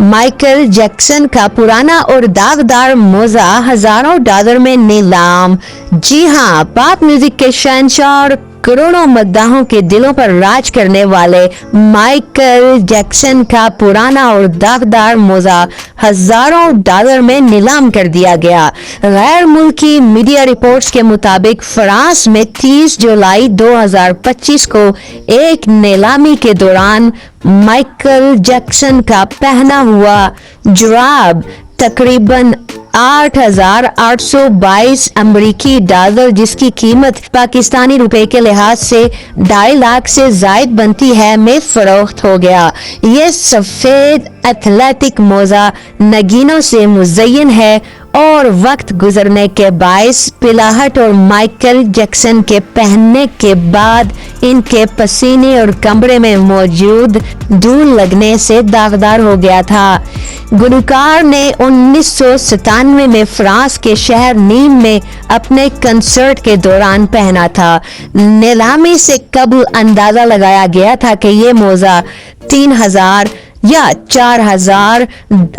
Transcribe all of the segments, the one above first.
Michael Jackson का पुराना और दागदार मोजा $1000 में नीलाम। जी हाँ, पॉप म्यूजिक के शहंशाह और करोड़ों मद्दाहों के दिलों पर राज करने वाले माइकल जैक्सन का पुराना और दागदार मोजा $1000 में नीलाम कर दिया गया। गैर मुल्की मीडिया रिपोर्ट्स के मुताबिक फ्रांस में 30 जुलाई 2025 को एक नीलामी के दौरान माइकल जैक्सन का पहना हुआ जुराब तकरीबन 8,822 अमरीकी डॉलर, जिसकी कीमत पाकिस्तानी रुपए के लिहाज से 2.5 लाख से जायद बनती है, में फरोख्त हो गया। ये सफेद एथलेटिक मोजा नगीनों से मुज़य्यन है और वक्त गुजरने के बायस पिलाहट और माइकल जैक्सन के पहनने के बाद इनके पसीने और कमरे में मौजूद धूल लगने से दागदार हो गया था। गुलकार ने 1997 में फ्रांस के शहर नीम में अपने कंसर्ट के दौरान पहना था। नीलामी से कबल अंदाजा लगाया गया था कि ये मोजा 3,000 या 4,000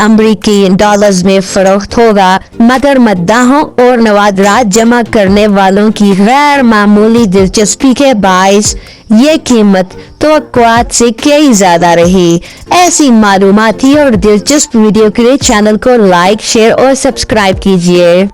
अमरीकी डॉलर्स में फरोख्त होगा, मगर मद्दाहों और नवादरात जमा करने वालों की गैर मामूली दिलचस्पी के बायस ये कीमत तवक्कुआत से कई ज्यादा रही। ऐसी मालूमाती और दिलचस्प वीडियो के लिए चैनल को लाइक, शेयर और सब्सक्राइब कीजिए।